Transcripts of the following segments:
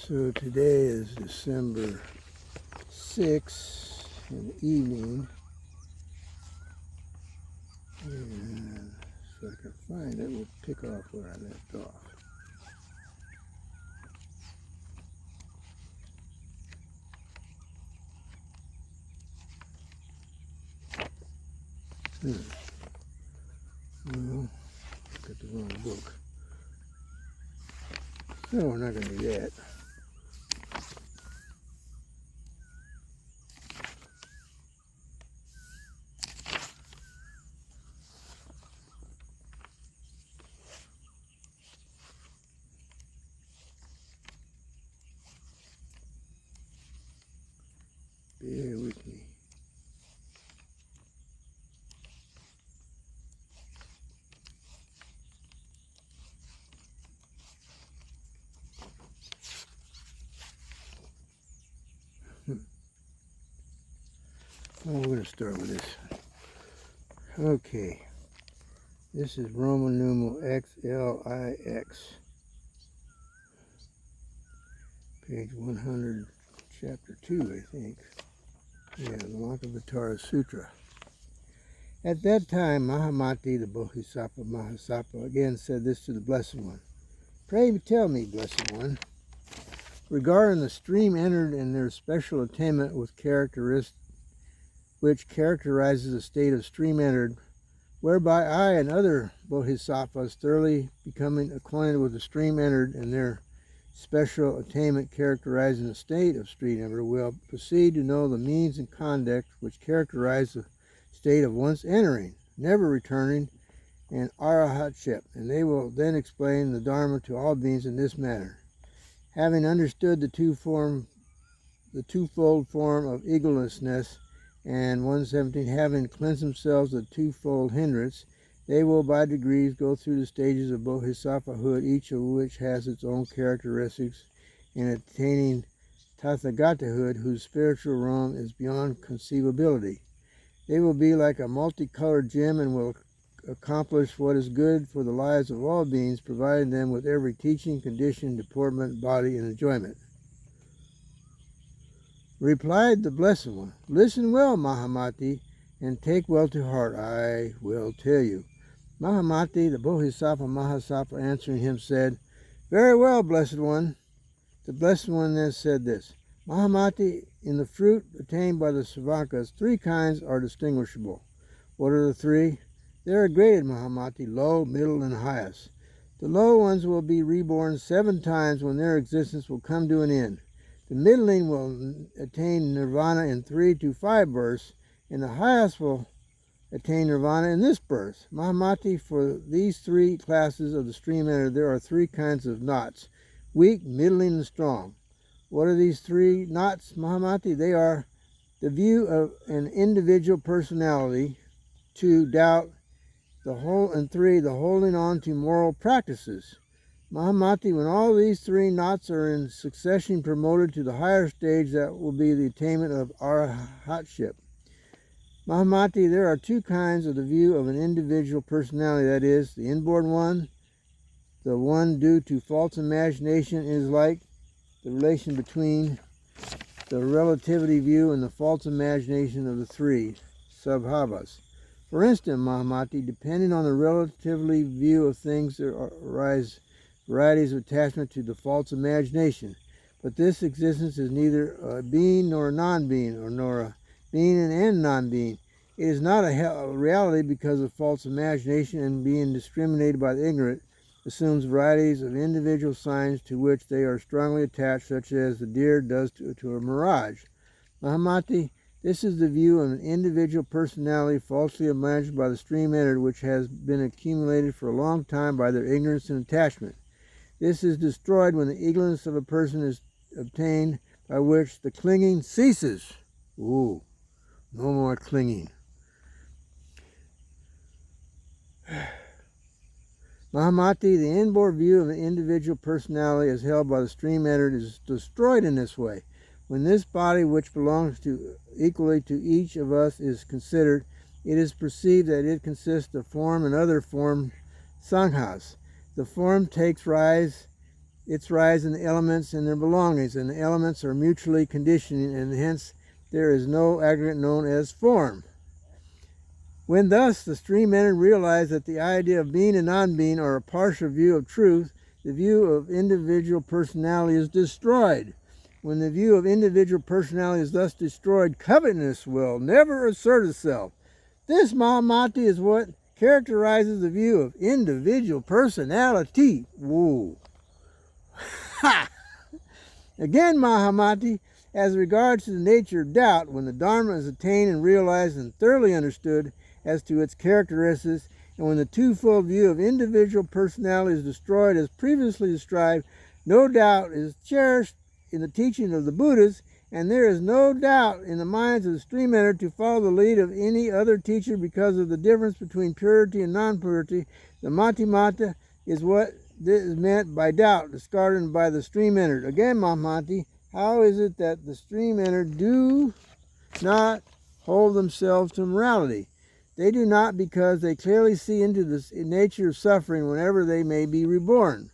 So today is December 6th in the evening, and if I can find it, we'll pick off where I left off. Well, got the wrong book. So we're not going to do that. Bear with me. Well, we're going to start with this. Okay. This is Roman numeral XLIX. Page 100, chapter 2, I think. Yeah, the Lankavatara Sutra. At that time, Mahamati, the Bodhisattva Mahasattva, again said this to the Blessed One. Pray tell me, Blessed One, regarding the stream entered in their special attainment with which characterizes a state of stream entered, whereby I and other bodhisattvas thoroughly becoming acquainted with the stream entered and their special attainment characterizing a state of stream entered will proceed to know the means and conduct which characterize the state of once entering, never returning, and arahatship, and they will then explain the Dharma to all beings in this manner. Having understood the twofold form of egolessness, and 117, having cleansed themselves of the twofold hindrance, they will by degrees go through the stages of bodhisattvahood, each of which has its own characteristics, in attaining tathagatahood, whose spiritual realm is beyond conceivability. They will be like a multicolored gem and will accomplish what is good for the lives of all beings, providing them with every teaching, condition, deportment, body, and enjoyment. Replied the Blessed One, listen well, Mahamati, and take well to heart. I will tell you. Mahamati, the Bodhisattva Mahasattva, answering him, said, very well, Blessed One. The Blessed One then said this, Mahamati, in the fruit attained by the Savakas, 3 kinds are distinguishable. What are the 3? They are graded, Mahamati, low, middle, and highest. The low ones will be reborn 7 times when their existence will come to an end. The middling will attain nirvana in 3 to 5 births, and the highest will attain nirvana in this birth. Mahamati, for these 3 classes of the stream entered, there are 3 kinds of knots, weak, middling, and strong. What are these 3 knots, Mahamati? They are the view of an individual personality, 2, doubt, and 3, the holding on to moral practices. Mahamati, when all these 3 knots are in succession promoted to the higher stage, that will be the attainment of arahatship. Mahamati, there are 2 kinds of the view of an individual personality, that is, the inborn one, the one due to false imagination, is like the relation between the relativity view and the false imagination of the 3 subhavas. For instance, Mahamati, depending on the relativity view of things, there arise varieties of attachment to the false imagination. But this existence is neither a being nor a non-being, or nor a being and non-being. It is not a reality because of false imagination, and being discriminated by the ignorant assumes varieties of individual signs to which they are strongly attached, such as the deer does to a mirage. Mahamati, this is the view of an individual personality falsely imagined by the stream entered, which has been accumulated for a long time by their ignorance and attachment. This is destroyed when the ignorance of a person is obtained, by which the clinging ceases. Ooh, no more clinging. Mahamati, the inborn view of an individual personality as held by the stream entered is destroyed in this way. When this body, which belongs equally to each of us, is considered, it is perceived that it consists of form and other form sanghas. The form takes rise its rise in the elements and their belongings, and the elements are mutually conditioning, and hence there is no aggregate known as form. When thus the stream entered realized that the idea of being and non-being are a partial view of truth, the view of individual personality is destroyed. When the view of individual personality is thus destroyed, covetousness will never assert itself. This, Mahamati, is what characterizes the view of individual personality. Whoa. Ha! Again, Mahamati, as regards to the nature of doubt, when the Dharma is attained and realized and thoroughly understood as to its characteristics, and when the twofold view of individual personality is destroyed as previously described, no doubt is cherished in the teaching of the Buddhas, and there is no doubt in the minds of the stream enter to follow the lead of any other teacher because of the difference between purity and non-purity. The Matimata is what is meant by doubt, discarded by the stream entered. Again, Mahamati, how is it that the stream entered do not hold themselves to morality? They do not because they clearly see into the nature of suffering whenever they may be reborn.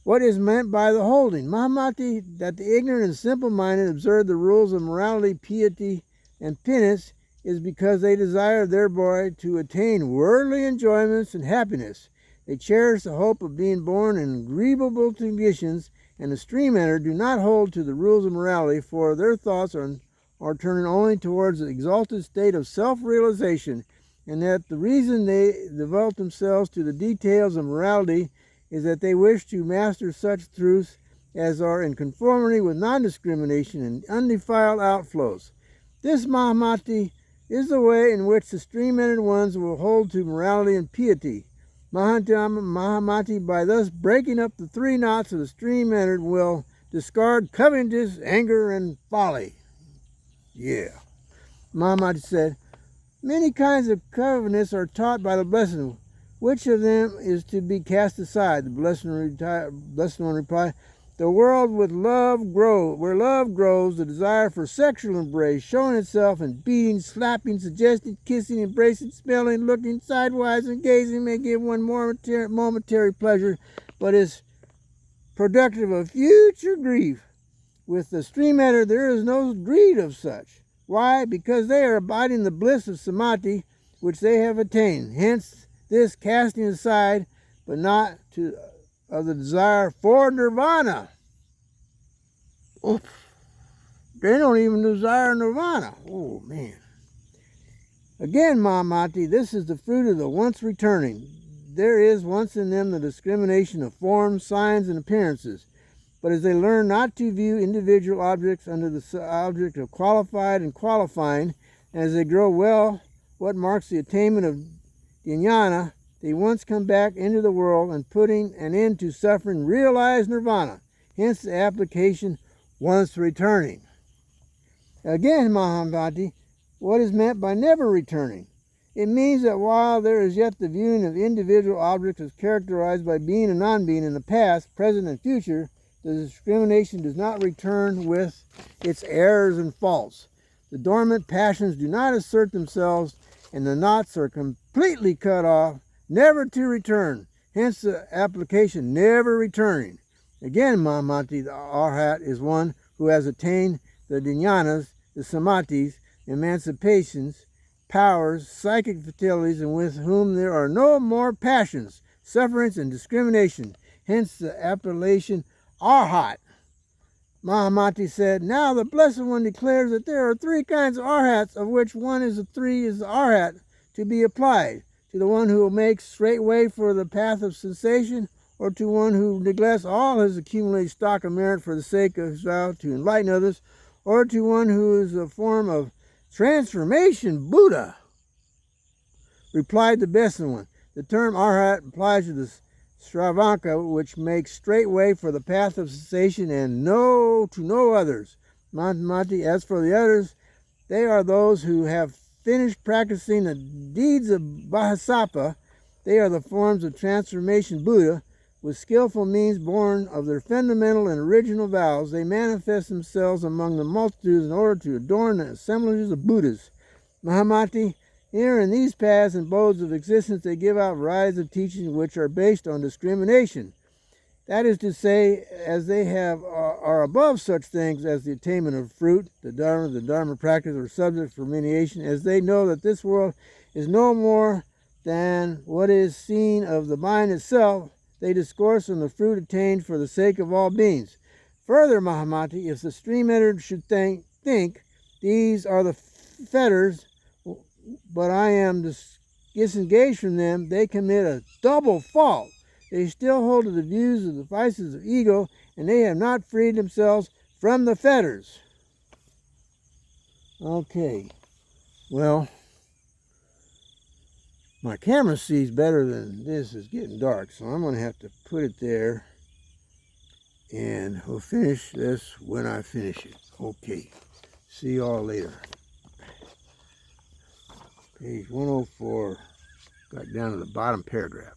What is meant by the holding? Mahamati, that the ignorant and simple-minded observe the rules of morality, piety, and penance is because they desire thereby to attain worldly enjoyments and happiness. They cherish the hope of being born in agreeable conditions, and the stream enter do not hold to the rules of morality, for their thoughts are turning only towards the exalted state of self-realization, and that the reason they devote themselves to the details of morality is that they wish to master such truths as are in conformity with non-discrimination and undefiled outflows. This, Mahamati, is the way in which the stream-entered ones will hold to morality and piety. Mahamati, by thus breaking up the three knots of the stream-entered, will discard covetousness, anger, and folly. Yeah. Mahamati said, many kinds of covetousness are taught by the Blessed One. Which of them is to be cast aside? The Blessed One replied, the world with love grows, where love grows, the desire for sexual embrace, showing itself in beating, slapping, suggesting, kissing, embracing, smelling, looking sidewise, and gazing may give one momentary pleasure, but is productive of future grief. With the stream enter, there is no greed of such. Why? Because they are abiding the bliss of samadhi, which they have attained. Hence, this casting aside, but not of the desire for nirvana. Oof. They don't even desire nirvana. Oh, man. Again, Mahamati, this is the fruit of the once returning. There is once in them the discrimination of forms, signs, and appearances. But as they learn not to view individual objects under the object of qualified and qualifying, and as they grow well what marks the attainment of jnana, they once come back into the world and putting an end to suffering realize nirvana. Hence the application once returning. Again, Mahamati, what is meant by never returning? It means that while there is yet the viewing of individual objects as characterized by being and non-being in the past, present, and future, the discrimination does not return with its errors and faults. The dormant passions do not assert themselves, and the knots are completely cut off, never to return. Hence the application never returning. Again, Mahamati, the Arhat, is one who has attained the jnanas, the samadhis, emancipations, powers, psychic fatalities, and with whom there are no more passions, sufferings, and discrimination. Hence the appellation Arhat. Mahamati said, now the Blessed One declares that there are three kinds of Arhats, of which one is the Arhat to be applied, to the one who makes straight way for the path of cessation, or to one who neglects all his accumulated stock of merit for the sake of his vow to enlighten others, or to one who is a form of transformation Buddha. Replied the Blessed One, the term Arhat applies to the Shravanka, which makes straight way for the path of cessation, and to no others. Mahamati, as for the others, they are those who have finished practicing the deeds of Bodhisattva. They are the forms of transformation Buddha. With skillful means born of their fundamental and original vows, they manifest themselves among the multitudes in order to adorn the assemblages of Buddhas. Mahamati, here in these paths and modes of existence, they give out varieties of teachings which are based on discrimination. That is to say, as they are above such things as the attainment of fruit, the Dharma practice, or subject for rumination, as they know that this world is no more than what is seen of the mind itself, they discourse on the fruit attained for the sake of all beings. Further, Mahamati, if the stream entered should think these are the fetters, but I am disengaged from them, they commit a double fault. They still hold to the views of the vices of ego, and they have not freed themselves from the fetters. Okay, well, my camera sees better than this. It's getting dark, so I'm going to have to put it there, and we'll finish this when I finish it. Okay, see y'all later. Page 104, got down to the bottom paragraph.